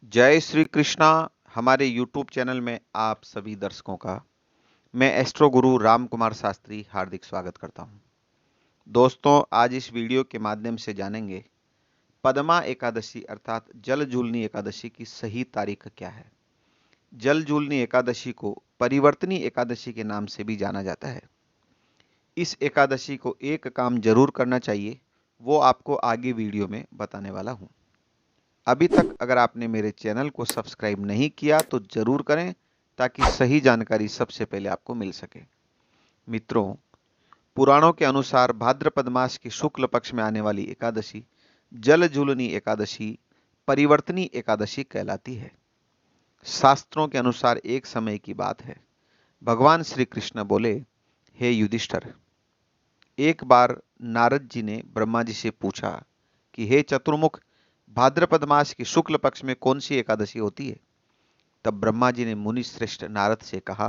जय श्री कृष्णा। हमारे YouTube channel में आप सभी दर्शकों का मैं एस्ट्रो गुरु राम कुमार शास्त्री हार्दिक स्वागत करता हूं। दोस्तों, आज इस वीडियो के माध्यम से जानेंगे पद्मा एकादशी अर्थात जल जूलनी एकादशी की सही तारीख क्या है। जल जूलनी एकादशी को परिवर्तनी एकादशी के नाम से भी जाना जाता है। इस एकादशी को एक काम जरूर करना चाहिए, वो आपको आगे वीडियो में बताने वाला हूं। अभी तक अगर आपने मेरे चैनल को सब्सक्राइब नहीं किया तो जरूर करें, ताकि सही जानकारी सबसे पहले आपको मिल सके। मित्रों, पुराणों के अनुसार भाद्रपद मास की शुक्ल पक्ष में आने वाली एकादशी जल जूलनी एकादशी परिवर्तनी एकादशी कहलाती है। शास्त्रों के अनुसार एक समय की बात है, भगवान श्री कृष्ण बोले, हे युधिष्ठिर, एक बार नारद जी ने ब्रह्मा जी से पूछा कि हे चतुर्मुख, भाद्रपद मास की शुक्ल पक्ष में कौन सी एकादशी होती है। तब ब्रह्मा जी ने मुनि श्रेष्ठ नारद से कहा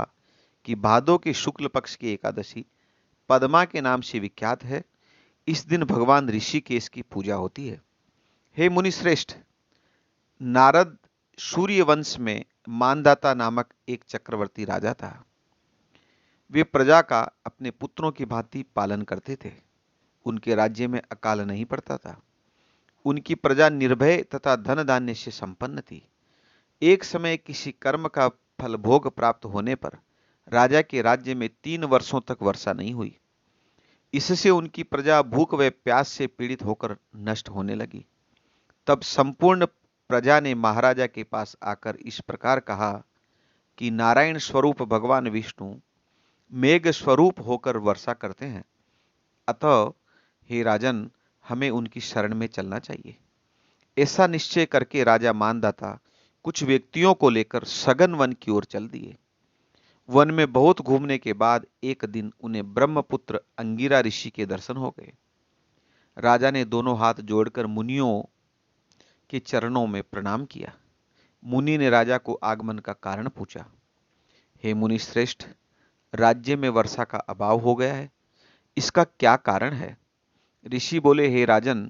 कि भादो की शुक्ल पक्ष की एकादशी पद्मा के नाम से विख्यात है। इस दिन भगवान ऋषिकेश की पूजा होती है। हे मुनि श्रेष्ठ, नारद सूर्य वंश में मानदाता नामक एक चक्रवर्ती राजा था। वे प्रजा का अपने पुत्रों की भांति पालन करते थे। उनके राज्य में अकाल नहीं पड़ता था। उनकी प्रजा निर्भय तथा धन धान्य से संपन्न थी। एक समय किसी कर्म का फल भोग प्राप्त होने पर राजा के राज्य में 3 वर्षों तक वर्षा नहीं हुई। इससे उनकी प्रजा भूख व प्यास से पीड़ित होकर नष्ट होने लगी। तब संपूर्ण प्रजा ने महाराजा के पास आकर इस प्रकार कहा कि नारायण स्वरूप भगवान विष्णु मेघ स्वरूप होकर वर्षा करते हैं, अतः हे राजन, हमें उनकी शरण में चलना चाहिए। ऐसा निश्चय करके राजा मानदाता कुछ व्यक्तियों को लेकर सघन वन की ओर चल दिए। वन में बहुत घूमने के बाद एक दिन उन्हें ब्रह्मपुत्र अंगिरा ऋषि के दर्शन हो गए। राजा ने दोनों हाथ जोड़कर मुनियों के चरणों में प्रणाम किया। मुनि ने राजा को आगमन का कारण पूछा। हे मुनि श्रेष्ठ, राज्य में वर्षा का अभाव हो गया है, इसका क्या कारण है। ऋषि बोले, हे राजन,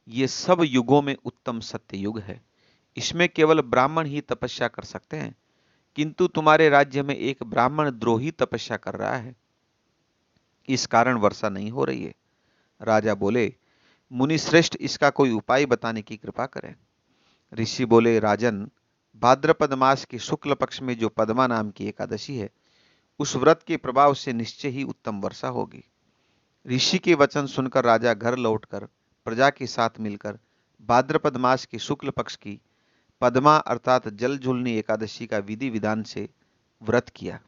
ये सब युगों में उत्तम सत्य युग है। इसमें केवल ब्राह्मण ही तपस्या कर सकते हैं, किंतु तुम्हारे राज्य में एक ब्राह्मण द्रोही तपस्या कर रहा है, इस कारण वर्षा नहीं हो रही है। राजा बोले, मुनि श्रेष्ठ, इसका कोई उपाय बताने की कृपा करें। ऋषि बोले, राजन, भाद्रपद मास के शुक्ल पक्ष में जो पद्मा नाम की एकादशी है, उस व्रत के प्रभाव से निश्चय ही उत्तम वर्षा होगी। ऋषि के वचन सुनकर राजा घर लौटकर प्रजा के साथ मिलकर भाद्रपद मास के शुक्ल पक्ष की पद्मा अर्थात जल झूलनी एकादशी का विधि विधान से व्रत किया।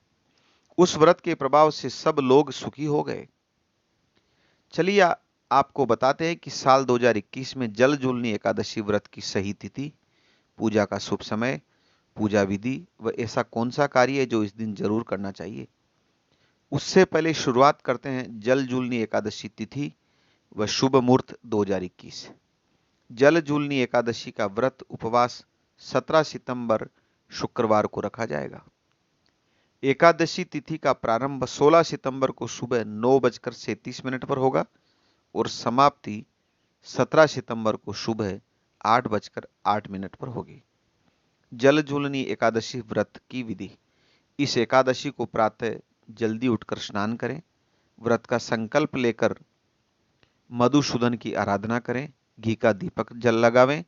उस व्रत के प्रभाव से सब लोग सुखी हो गए। चलिए आपको बताते हैं कि साल 2021 में जल झूलनी एकादशी व्रत की सही तिथि, पूजा का शुभ समय, पूजा विधि व ऐसा कौन सा कार्य है जो इस दिन जरूर करना चाहिए। उससे पहले शुरुआत करते हैं जल झूलनी एकादशी तिथि व शुभ मुहूर्त 2021। जल झूलनी एकादशी का व्रत उपवास 17 सितंबर शुक्रवार को रखा जाएगा। एकादशी तिथि का प्रारंभ 16 सितंबर को सुबह 9:37 पर होगा और समाप्ति 17 सितंबर को सुबह 8:08 पर होगी। जल झूलनी एकादशी व्रत की विधि। इस एकादशी को प्रातः जल्दी उठकर स्नान करें, व्रत का संकल्प लेकर मधुसूदन की आराधना करें, घी का दीपक जल लगावें,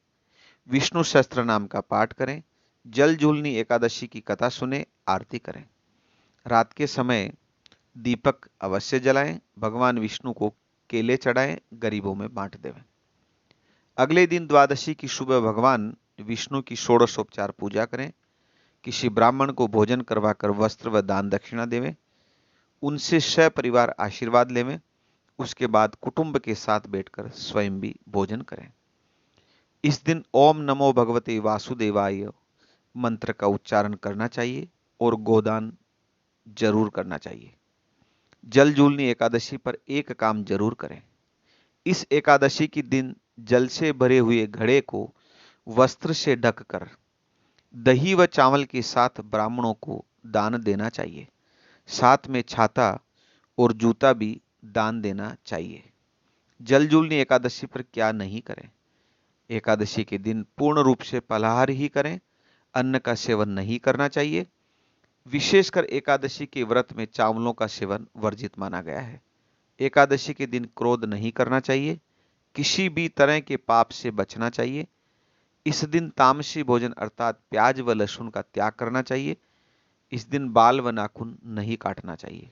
विष्णु सहस्त्र नाम का पाठ करें, जल झूलनी एकादशी की कथा सुने, आरती करें। रात के समय दीपक अवश्य जलाएं, भगवान विष्णु को केले चढ़ाएं, गरीबों में बांट देवें। अगले दिन द्वादशी की सुबह भगवान विष्णु की षोडशोपचार पूजा करें, किसी ब्राह्मण को भोजन करवाकर वस्त्र व दान दक्षिणा देवें, उनसे सपरिवार आशीर्वाद लेवें। उसके बाद कुटुंब के साथ बैठकर स्वयं भी भोजन करें। इस दिन ओम नमो भगवते वासुदेवाय मंत्र का उच्चारण करना चाहिए और गोदान जरूर करना चाहिए। जल झूलनी एकादशी पर एक काम जरूर करें। इस एकादशी के दिन जल से भरे हुए घड़े को वस्त्र से ढककर दही व चावल के साथ ब्राह्मणों को दान देना चाहिए। साथ में छाता और जूता भी दान देना चाहिए। जल झूलनी एकादशी पर क्या नहीं करें। एकादशी के दिन पूर्ण रूप से फलाहार ही करें, अन्न का सेवन नहीं करना चाहिए। विशेषकर एकादशी के व्रत में चावलों का सेवन वर्जित माना गया है। एकादशी के दिन क्रोध नहीं करना चाहिए। किसी भी तरह के पाप से बचना चाहिए। इस दिन तामसी भोजन अर्थात प्याज व लहसुन का त्याग करना चाहिए। इस दिन बाल व नाखून नहीं काटना चाहिए।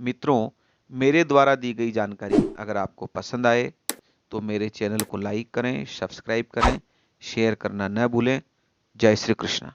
मित्रों, मेरे द्वारा दी गई जानकारी अगर आपको पसंद आए तो मेरे चैनल को लाइक करें, सब्सक्राइब करें, शेयर करना न भूलें। जय श्री कृष्ण।